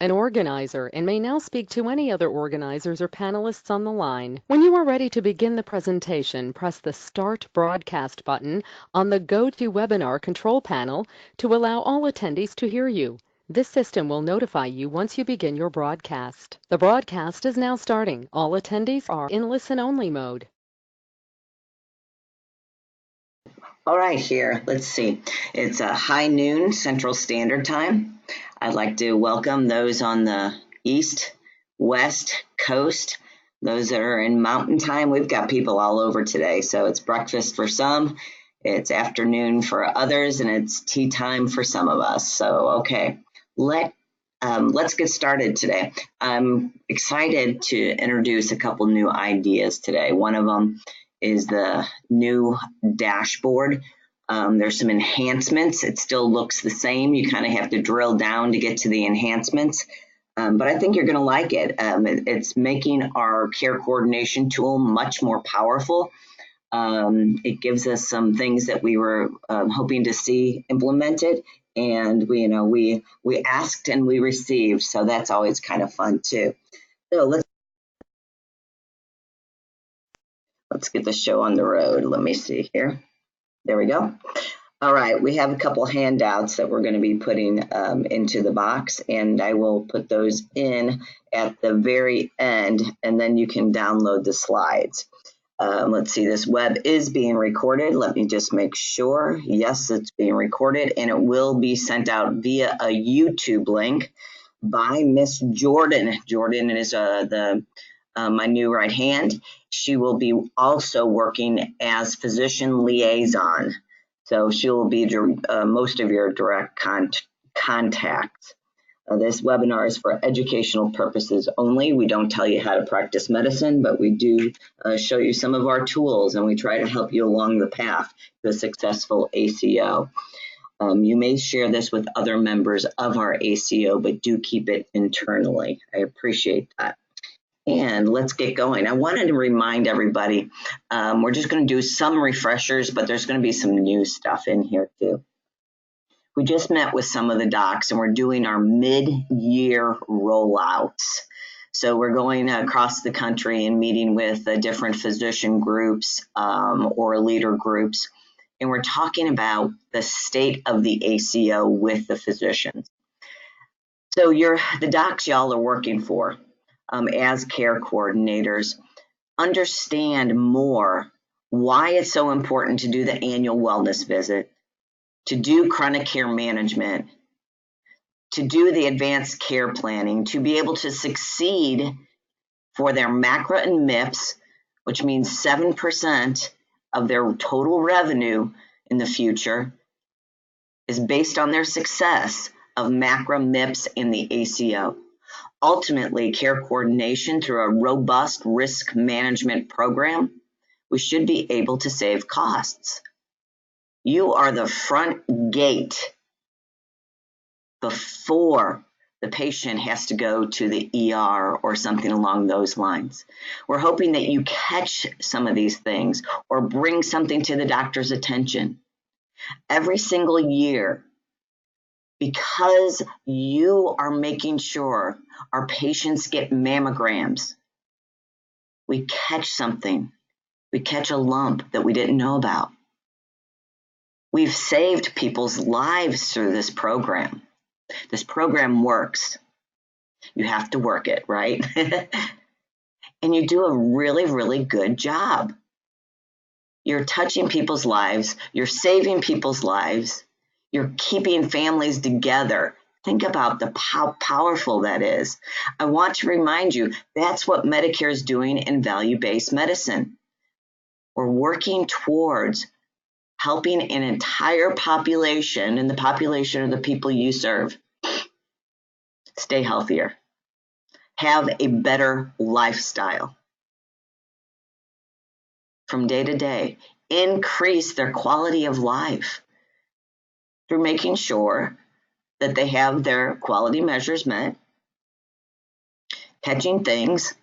an organizer and may now speak to any other organizers or panelists on the line. When you are ready to begin the presentation, press the Start Broadcast button on the GoToWebinar control panel to allow all attendees to hear you. This system will notify you once you begin your broadcast. The broadcast is now starting. All attendees are in listen-only mode. All right, here, let's see. It's a high noon Central Standard Time. I'd like to welcome those on the East, West Coast, those that are in Mountain Time. We've got people all over today, so it's breakfast for some, it's afternoon for others, and it's tea time for some of us. So, okay, let's get started today. I'm excited to introduce a couple new ideas today. One of them is the new dashboard. There's some enhancements. It still looks the same. You kind of have to drill down to get to the enhancements. But I think you're going to like it. It's making our care coordination tool much more powerful. It gives us some things that we were hoping to see implemented, and we asked and we received, so that's always kind of fun too. So let's get the show on the road. Let me see here. There we go. All right, we have a couple handouts that we're going to be putting into the box, and I will put those in at the very end, and then you can download the slides. Let's see, this web is being recorded. Let me just make sure. Yes, it's being recorded, and it will be sent out via a YouTube link by Miss Jordan. Jordan is my new right hand. She will be also working as physician liaison. So she will be most of your direct contacts. This webinar is for educational purposes only. We don't tell you how to practice medicine, but we do show you some of our tools, and we try to help you along the path to a successful ACO. You may share this with other members of our ACO, but do keep it internally. I appreciate that. And let's get going. I wanted to remind everybody, we're just going to do some refreshers, but there's going to be some new stuff in here too. We just met with some of the docs, and we're doing our mid-year rollouts. So we're going across the country and meeting with different physician groups or leader groups, and we're talking about the state of the ACO with the physicians. So the docs y'all are working for as care coordinators, understand more why it's so important to do the annual wellness visit, to do chronic care management, to do the advanced care planning, to be able to succeed for their MACRA and MIPS, which means 7% of their total revenue in the future is based on their success of MACRA, MIPS, and the ACO. Ultimately, care coordination through a robust risk management program, we should be able to save costs. You are the front gate before the patient has to go to the ER or something along those lines. We're hoping that you catch some of these things or bring something to the doctor's attention. Every single year, because you are making sure our patients get mammograms, we catch something. We catch a lump that we didn't know about. We've saved people's lives through this program. This program works. You have to work it, right? And you do a really, really good job. You're touching people's lives. You're saving people's lives. You're keeping families together. Think about how powerful that is. I want to remind you, that's what Medicare is doing in value-based medicine. We're working towards helping an entire population, and the population of the people you serve, stay healthier, have a better lifestyle from day to day, increase their quality of life through making sure that they have their quality measures met, catching things.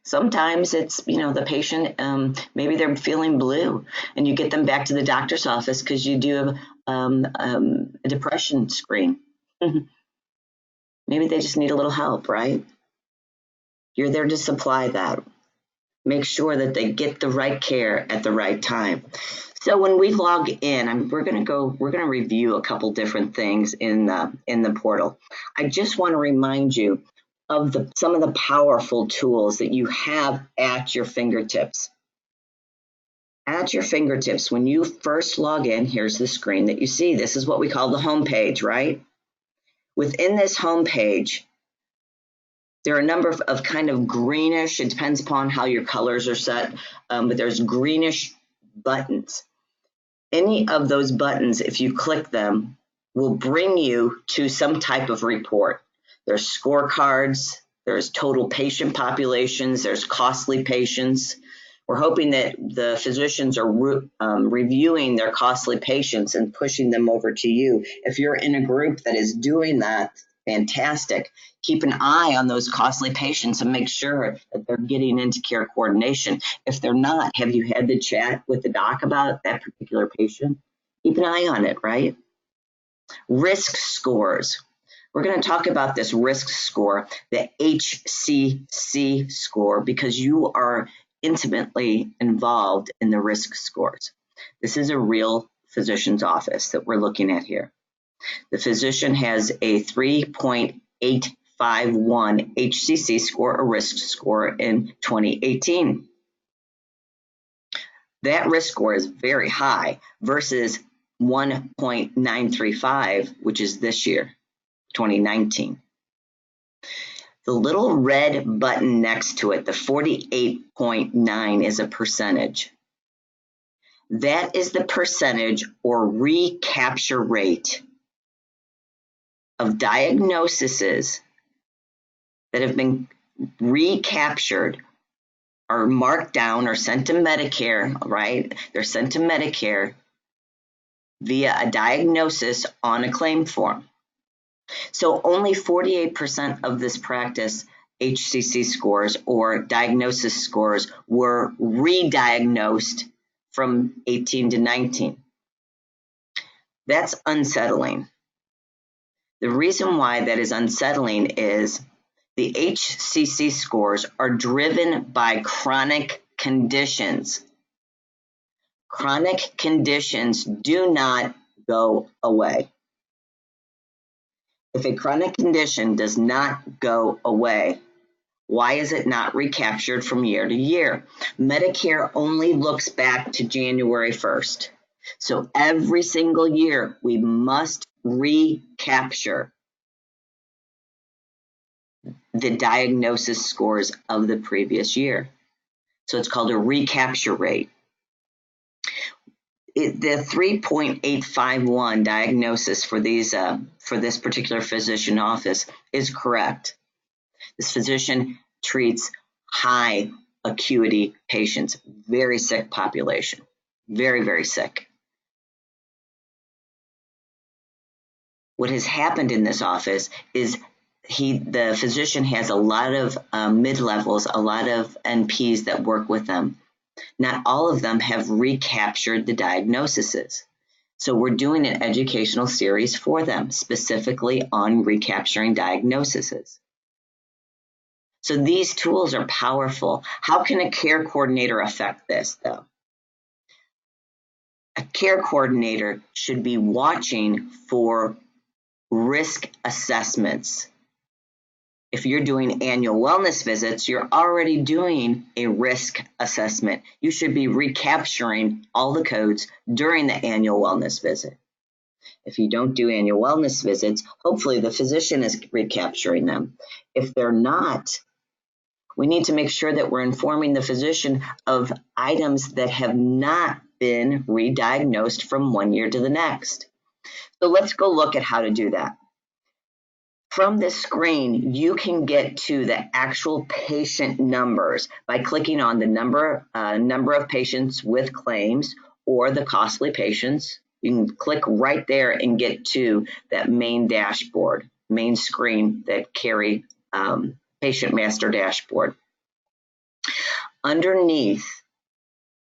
Sometimes it's, the patient, maybe they're feeling blue, and you get them back to the doctor's office because you do a depression screen. Maybe they just need a little help, right? You're there to supply that. Make sure that they get the right care at the right time. So when we log in, we're going to review a couple different things in the portal. I just want to remind you of some of the powerful tools that you have at your fingertips. At your fingertips, when you first log in, here's the screen that you see. This is what we call the home page, right? Within this home page, there are a number of kind of greenish, it depends upon how your colors are set, but there's greenish buttons. Any of those buttons, if you click them, will bring you to some type of report. There's scorecards, there's total patient populations, there's costly patients. We're hoping that the physicians are reviewing their costly patients and pushing them over to you. If you're in a group that is doing that, fantastic. Keep an eye on those costly patients and make sure that they're getting into care coordination. If they're not, have you had the chat with the doc about that particular patient? Keep an eye on it, right? Risk scores. We're going to talk about this risk score, the HCC score, because you are intimately involved in the risk scores. This is a real physician's office that we're looking at here. The physician has a 3.851 HCC score, a risk score in 2018. That risk score is very high versus 1.935, which is this year, 2019. The little red button next to it, the 48.9, is a percentage. That is the percentage or recapture rate of diagnoses that have been recaptured or marked down or sent to Medicare, right? They're sent to Medicare via a diagnosis on a claim form. So only 48% of this practice HCC scores or diagnosis scores were re-diagnosed from 18 to 19. That's unsettling. The reason why that is unsettling is the HCC scores are driven by chronic conditions. Chronic conditions do not go away. If a chronic condition does not go away, why is it not recaptured from year to year? Medicare only looks back to January 1st. So every single year, we must recapture the diagnosis scores of the previous year. So it's called a recapture rate. The 3.851 diagnosis for this particular physician office is correct. This physician treats high acuity patients, very sick population, very, very sick. What has happened in this office is the physician has a lot of mid-levels, a lot of NPs that work with them. Not all of them have recaptured the diagnoses. So we're doing an educational series for them, specifically on recapturing diagnoses. So these tools are powerful. How can a care coordinator affect this, though? A care coordinator should be watching for risk assessments. If you're doing annual wellness visits, you're already doing a risk assessment. You should be recapturing all the codes during the annual wellness visit. If you don't do annual wellness visits, hopefully the physician is recapturing them. If they're not, we need to make sure that we're informing the physician of items that have not been re-diagnosed from one year to the next. So let's go look at how to do that. From this screen, you can get to the actual patient numbers by clicking on the number of patients with claims or the costly patients. You can click right there and get to that main dashboard, main screen that carry patient master dashboard. Underneath,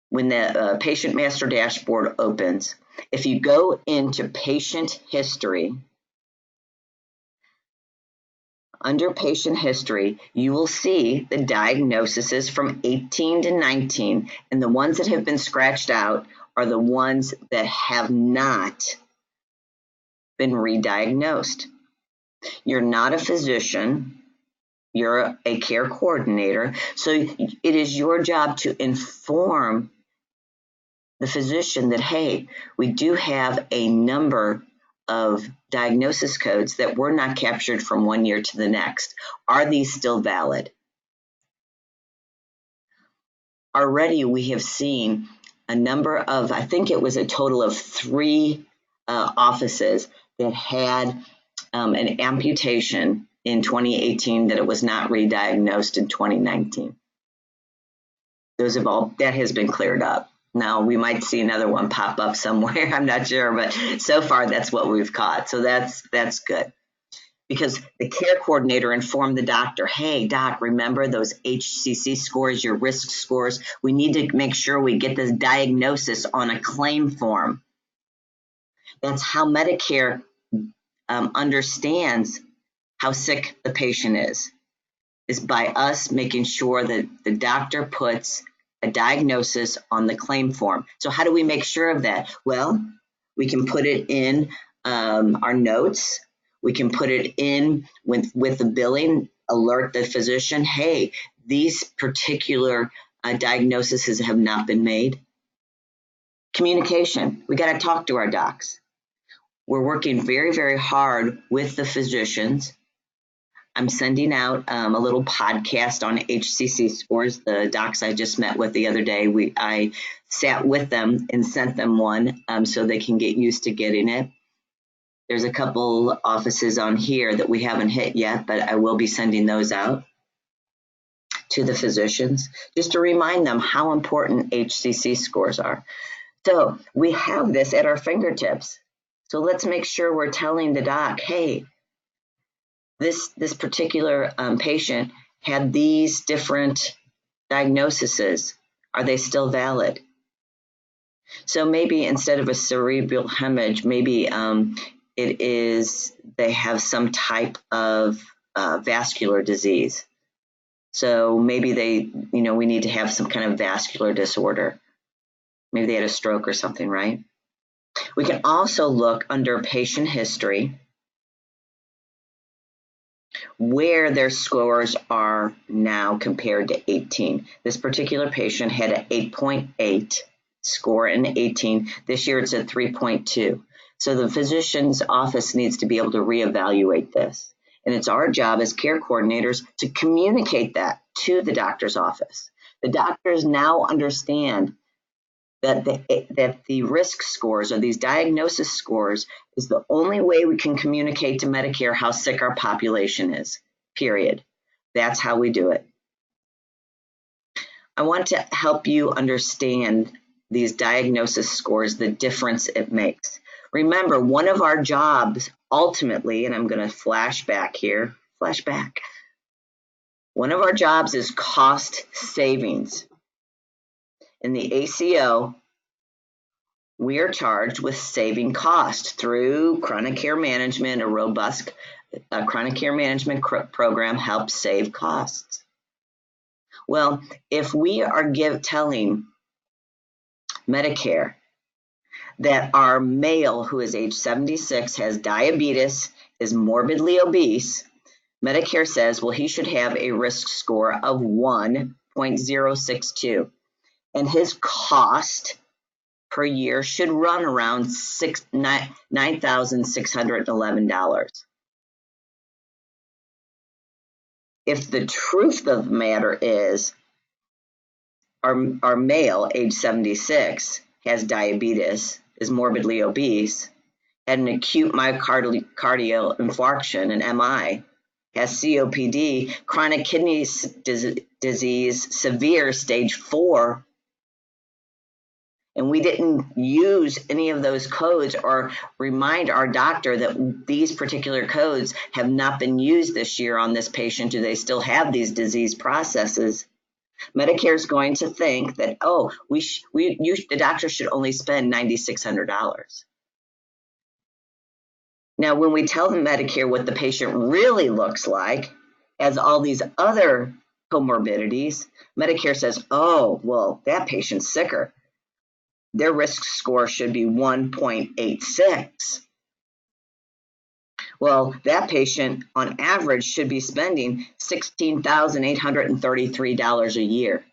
when the patient master dashboard opens, if you go into patient history, Under patient history, you will see the diagnoses from 18 to 19, and the ones that have been scratched out are the ones that have not been re-diagnosed. You're not a physician, you're a care coordinator, so it is your job to inform the physician that, hey, we do have a number of diagnosis codes that were not captured from one year to the next. Are these still valid? Already we have seen a number of, I think it was a total of 3 offices that had an amputation in 2018 that it was not re-diagnosed in 2019. That has been cleared up. Now we might see another one pop up somewhere, I'm not sure, but so far that's what we've caught. So that's good. Because the care coordinator informed the doctor, hey, doc, remember those HCC scores, your risk scores? We need to make sure we get this diagnosis on a claim form. That's how Medicare understands how sick the patient is by us making sure that the doctor puts a diagnosis on the claim form. So how do we make sure of that? Well, we can put it in our notes. We can put it in with the billing, alert the physician, hey, these particular diagnoses have not been made. Communication, we got to talk to our docs. We're working very, very hard with the physicians. I'm sending out a little podcast on HCC scores. The docs I just met with the other day, I sat with them and sent them one so they can get used to getting it. There's a couple offices on here that we haven't hit yet, but I will be sending those out to the physicians just to remind them how important HCC scores are. So we have this at our fingertips. So let's make sure we're telling the doc, hey, this particular patient had these different diagnoses. Are they still valid? So maybe instead of a cerebral hemorrhage, maybe it is they have some type of vascular disease. So maybe we need to have some kind of vascular disorder. Maybe they had a stroke or something, right? We can also look under patient history where their scores are now compared to 18. This particular patient had an 8.8 score in 18. This year it's a 3.2. So the physician's office needs to be able to reevaluate this. And it's our job as care coordinators to communicate that to the doctor's office. The doctors now understand that the risk scores or these diagnosis scores is the only way we can communicate to Medicare how sick our population is, period. That's how we do it. I want to help you understand these diagnosis scores, the difference it makes. Remember, one of our jobs ultimately, and I'm going to flashback here, one of our jobs is cost savings. In the ACO, we are charged with saving cost through chronic care management. A robust chronic care management program helps save costs. Well, if we are telling Medicare that our male who is age 76 has diabetes, is morbidly obese, Medicare says, well, he should have a risk score of 1.062. And his cost per year should run around $9,611. If the truth of the matter is our male, age 76, has diabetes, is morbidly obese, had an acute myocardial infarction, an MI, has COPD, chronic kidney disease, severe stage 4, and we didn't use any of those codes or remind our doctor that these particular codes have not been used this year on this patient, do they still have these disease processes? Medicare is going to think that, oh, the doctor should only spend $9,600. Now, when we tell the Medicare what the patient really looks like, as all these other comorbidities, Medicare says, oh, well, that patient's sicker. Their risk score should be 1.86. Well, that patient on average should be spending $16,833 a year.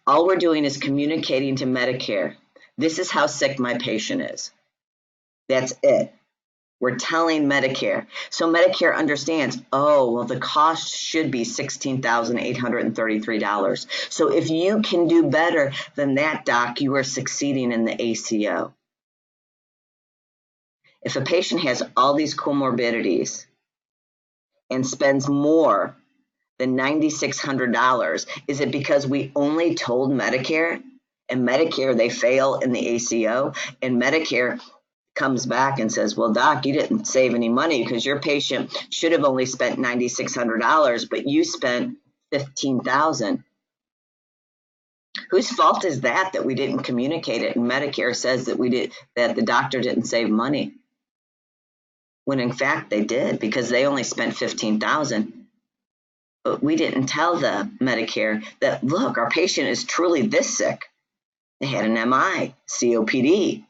All we're doing is communicating to Medicare, this is how sick my patient is. That's it. We're telling Medicare. So Medicare understands, oh, well, the cost should be $16,833. So if you can do better than that, doc, you are succeeding in the ACO. If a patient has all these comorbidities and spends more than $9,600, is it because we only told Medicare, and Medicare, they fail in the ACO, and Medicare comes back and says, well, doc, you didn't save any money because your patient should have only spent $9,600, but you spent $15,000. Whose fault is that we didn't communicate it? And Medicare says that that the doctor didn't save money, when in fact they did, because they only spent $15,000. But we didn't tell the Medicare that, look, our patient is truly this sick. They had an MI, COPD,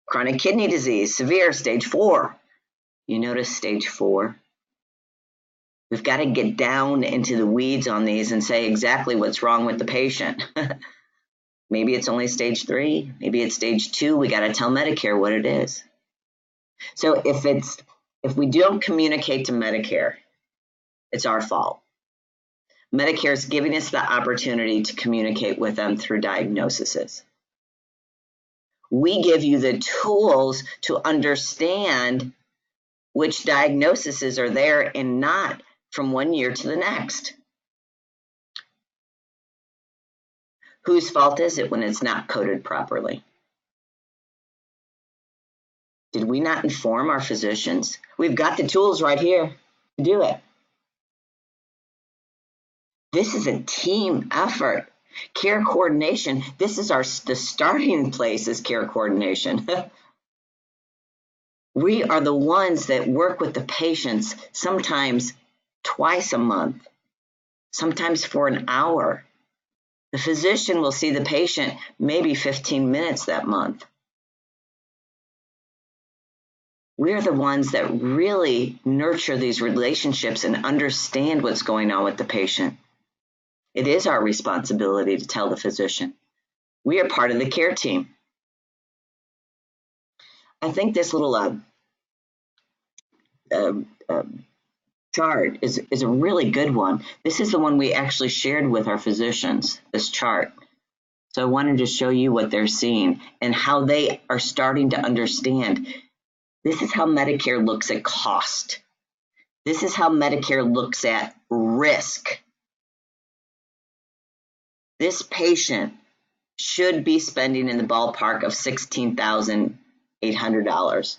chronic kidney disease, severe, stage 4. You notice stage 4? We've got to get down into the weeds on these and say exactly what's wrong with the patient. Maybe it's only stage 3. Maybe it's stage 2. We got to tell Medicare what it is. So if we don't communicate to Medicare, it's our fault. Medicare is giving us the opportunity to communicate with them through diagnoses. We give you the tools to understand which diagnoses are there and not from one year to the next. Whose fault is it when it's not coded properly? Did we not inform our physicians? We've got the tools right here to do it. This is a team effort. Care coordination, this is the starting place is care coordination. We are the ones that work with the patients sometimes twice a month, sometimes for an hour. The physician will see the patient maybe 15 minutes that month. We're the ones that really nurture these relationships and understand what's going on with the patient. It is our responsibility to tell the physician. We are part of the care team. I think this little chart is a really good one. This is the one we actually shared with our physicians, this chart. So I wanted to show you what they're seeing and how they are starting to understand. This is how Medicare looks at cost. This is how Medicare looks at risk. This patient should be spending in the ballpark of $16,800.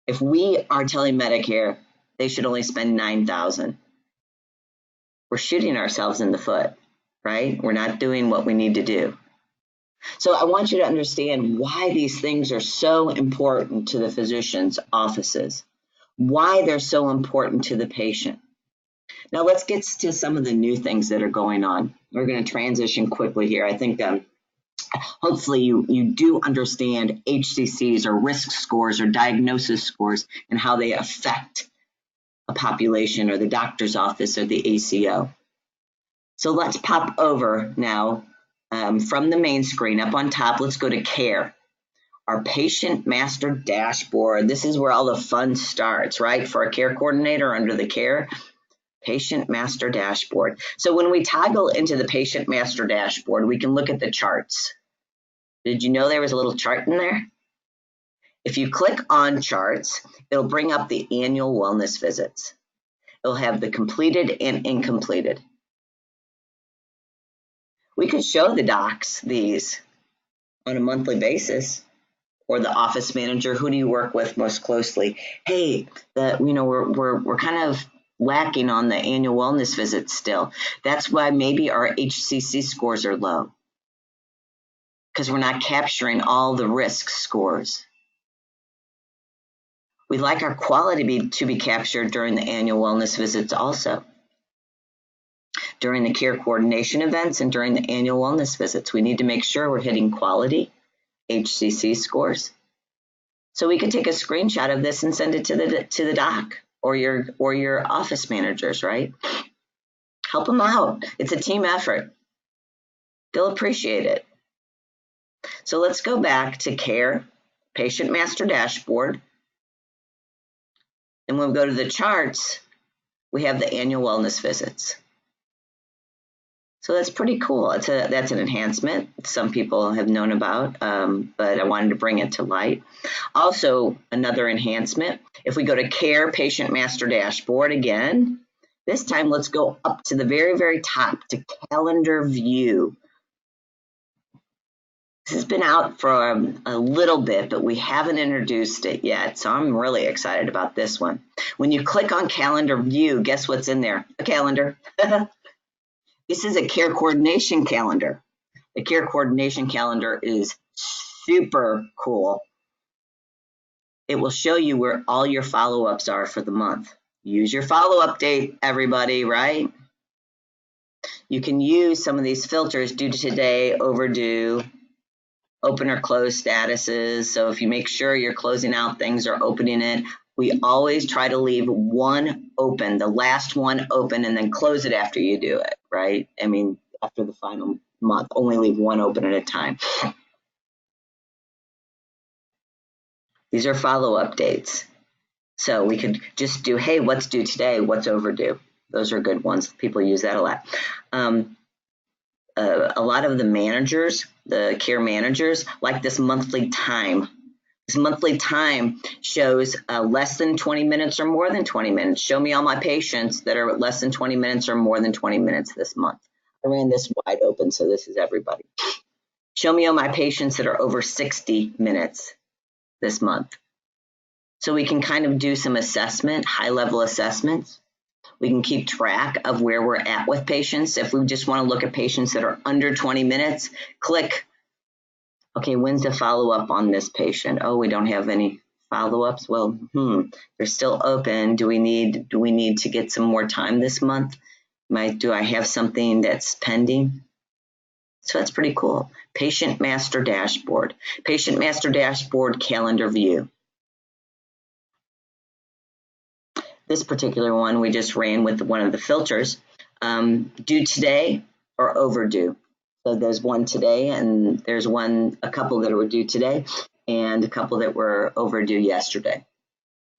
If we are telling Medicare they should only spend $9,000, we're shooting ourselves in the foot, right? We're not doing what we need to do. So I want you to understand why these things are so important to the physician's offices, why they're so important to the patient. Now let's get to some of the new things that are going on. We're going to transition quickly here. I think hopefully you do understand HCCs or risk scores or diagnosis scores and how they affect a population or the doctor's office or the ACO. So let's pop over now from the main screen up on top. Let's go to care. Our patient master dashboard. This is where all the fun starts, right? For a care coordinator under the care. Patient master dashboard. So when we toggle into the patient master dashboard, we can look at the charts. Did you know there was a little chart in there? If you click on charts, it'll bring up the annual wellness visits. It'll have the completed and incompleted. We could show the docs these on a monthly basis, or the office manager. Who do you work with most closely? Hey, we're kind of lacking on the annual wellness visits still. That's why maybe our HCC scores are low, because we're not capturing all the risk scores. We'd like our quality to be captured during the annual wellness visits also. During the care coordination events and during the annual wellness visits, we need to make sure we're hitting quality, HCC scores. So we could take a screenshot of this and send it to the doc or your office managers, right? Help them out. It's a team effort. They'll appreciate it. So let's go back to Care, Patient Master Dashboard. And when we go to the charts, we have the annual wellness visits. So that's pretty cool. That's an enhancement some people have known about, but I wanted to bring it to light. Also, another enhancement, if we go to Care Patient Master Dashboard again, this time let's go up to the very, very top to Calendar View. This has been out for a little bit, but we haven't introduced it yet, so I'm really excited about this one. When you click on Calendar View, guess what's in there? A calendar. This is a care coordination calendar. The care coordination calendar is super cool. It will show you where all your follow-ups are for the month. Use your follow-up date, everybody, right? You can use some of these filters, due to today, overdue, open or close statuses. So if you make sure you're closing out things or opening it, we always try to leave one open, the last one open, and then close it after you do it, right? I mean, after the final month, only leave one open at a time. These are follow-up dates. So we could just do, hey, what's due today? What's overdue? Those are good ones. People use that a lot. A lot of the managers, the care managers, like this monthly time. This monthly time shows less than 20 minutes or more than 20 minutes. Show me all my patients that are less than 20 minutes or more than 20 minutes this month. I ran this wide open, so this is everybody. Show me all my patients that are over 60 minutes this month. So we can kind of do some assessment, high-level assessments. We can keep track of where we're at with patients. If we just want to look at patients that are under 20 minutes, click, okay, when's the follow-up on this patient? Oh, we don't have any follow-ups. Well, they're still open. Do we need to get some more time this month? Do I have something that's pending? So that's pretty cool. Patient Master Dashboard. Patient Master Dashboard Calendar View. This particular one we just ran with one of the filters, due today or overdue. So there's one today, and there's a couple that were due today, and a couple that were overdue yesterday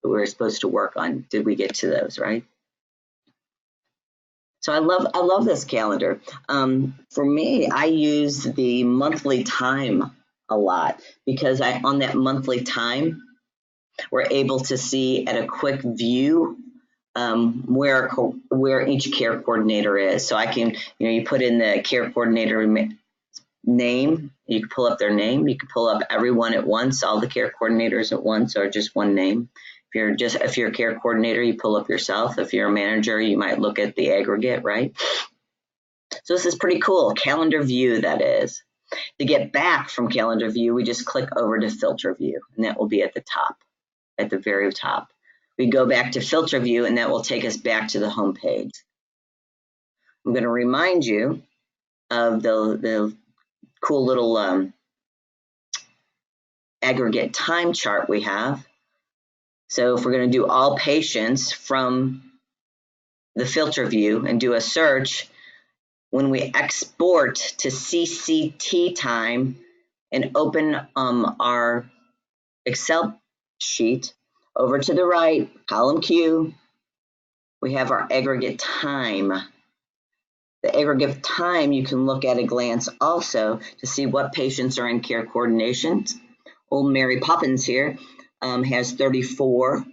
that we were supposed to work on. Did we get to those, right? So I love this calendar. For me, I use the monthly time a lot because on that monthly time, we're able to see at a quick view where each care coordinator is. So I can, you put in the care coordinator name, you can pull up their name, you can pull up everyone at once, all the care coordinators at once, or just one name. If you're a care coordinator, you pull up yourself. If you're a manager, you might look at the aggregate, right? So this is pretty cool. Calendar view, that is. To get back from calendar view, we just click over to filter view, and that will be at the top, at the very top. We go back to filter view, and that will take us back to the home page. I'm going to remind you of the cool little aggregate time chart we have. So if we're going to do all patients from the filter view and do a search, when we export to CCT time and open our Excel sheet, over to the right, column Q, we have our aggregate time. The aggregate time you can look at a glance also to see what patients are in care coordination. Old Mary Poppins here has 34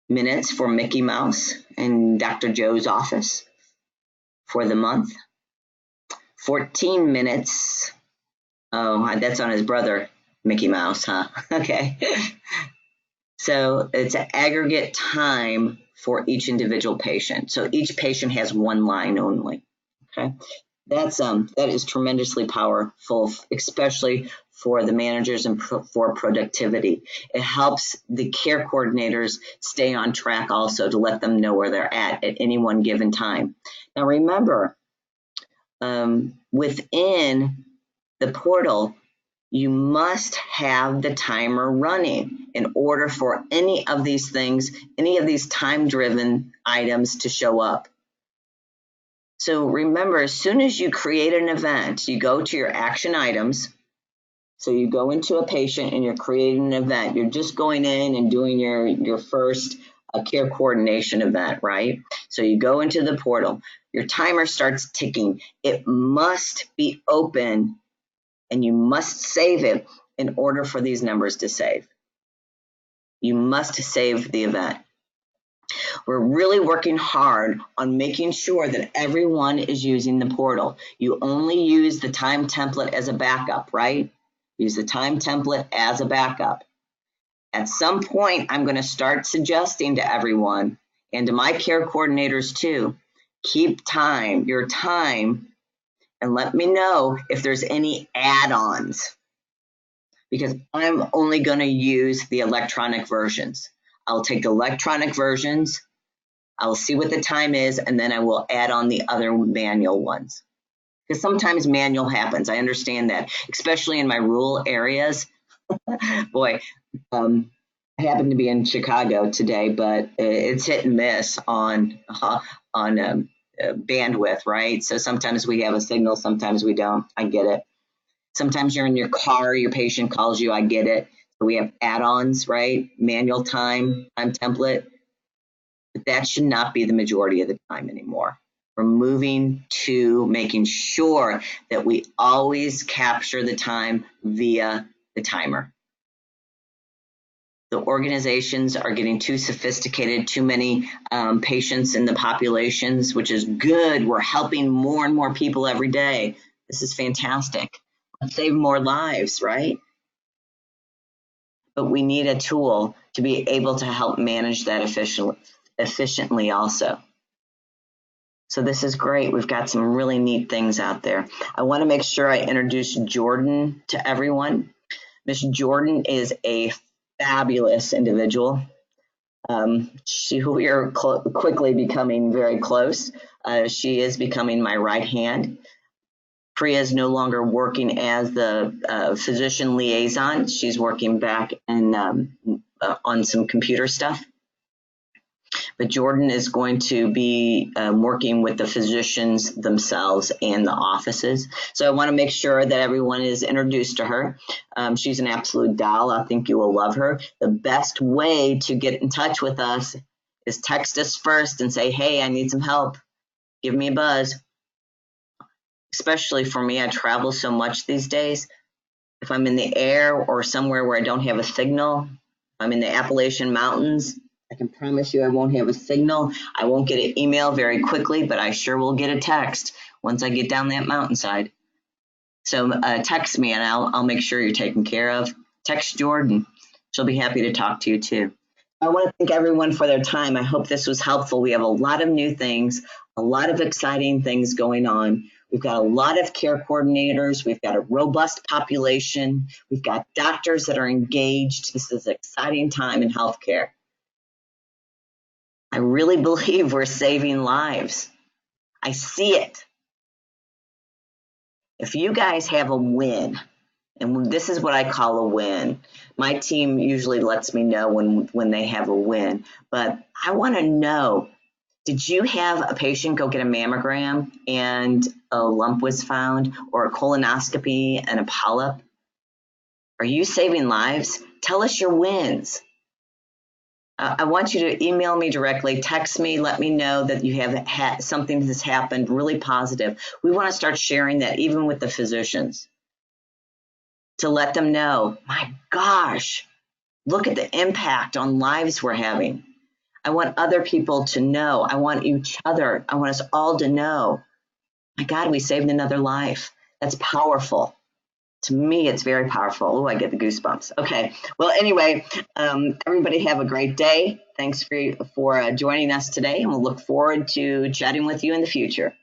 minutes for Mickey Mouse in Dr. Joe's office for the month. 14 minutes, oh, that's on his brother, Mickey Mouse, huh? Okay. So it's an aggregate time for each individual patient. So each patient has one line only. Okay, that is tremendously powerful, especially for the managers and for productivity. It helps the care coordinators stay on track also to let them know where they're at any one given time. Now remember, within the portal, you must have the timer running in order for any of these things, any of these time-driven items to show up. So remember, as soon as you create an event, you go to your action items. So you go into a patient and you're creating an event. You're just going in and doing your first care coordination event, right? So you go into the portal. Your timer starts ticking. It must be open and you must save it in order for these numbers to save. You must save the event. We're really working hard on making sure that everyone is using the portal. You only use the time template as a backup, right? Use the time template as a backup. At some point, I'm going to start suggesting to everyone and to my care coordinators too, keep your time, and let me know if there's any add-ons, because I'm only going to use the electronic versions. I'll take the electronic versions, I'll see what the time is, and then I will add on the other manual ones. Because sometimes manual happens. I understand that, especially in my rural areas. Boy, I happen to be in Chicago today, but it's hit and miss on bandwidth, right? So sometimes we have a signal, sometimes we don't. I get it. Sometimes you're in your car, your patient calls you. I get it. So we have add-ons, right? Manual time template. But that should not be the majority of the time anymore. We're moving to making sure that we always capture the time via the timer. The organizations are getting too sophisticated, too many patients in the populations, which is good. We're helping more and more people every day. This is fantastic. Let's save more lives, right? But we need a tool to be able to help manage that efficiently also. So this is great. We've got some really neat things out there. I want to make sure I introduce Jordan to everyone. Miss Jordan is a fabulous individual. We are quickly becoming very close. She is becoming my right hand. Priya is no longer working as the physician liaison. She's working back on some computer stuff. But Jordan is going to be working with the physicians themselves and the offices. So I want to make sure that everyone is introduced to her. She's an absolute doll. I think you will love her. The best way to get in touch with us is text us first and say, hey, I need some help. Give me a buzz. Especially for me, I travel so much these days. If I'm in the air or somewhere where I don't have a signal, I'm in the Appalachian Mountains, I can promise you I won't have a signal. I won't get an email very quickly, but I sure will get a text once I get down that mountainside. So text me and I'll make sure you're taken care of. Text Jordan. She'll be happy to talk to you too. I want to thank everyone for their time. I hope this was helpful. We have a lot of new things, a lot of exciting things going on. We've got a lot of care coordinators. We've got a robust population. We've got doctors that are engaged. This is an exciting time in healthcare. I really believe we're saving lives. I see it. If you guys have a win, and this is what I call a win. My team usually lets me know when they have a win, but I want to know, did you have a patient go get a mammogram and a lump was found, or a colonoscopy and a polyp? Are you saving lives? Tell us your wins. I want you to email me directly, text me, let me know that you have had something has happened really positive. We want to start sharing that even with the physicians to let them know, my gosh, look at the impact on lives we're having. I want other people to know. I want each other. I want us all to know, my God, we saved another life. That's powerful. To me, it's very powerful. Oh, I get the goosebumps. Okay. Well, anyway, everybody have a great day. Thanks for joining us today, and we'll look forward to chatting with you in the future.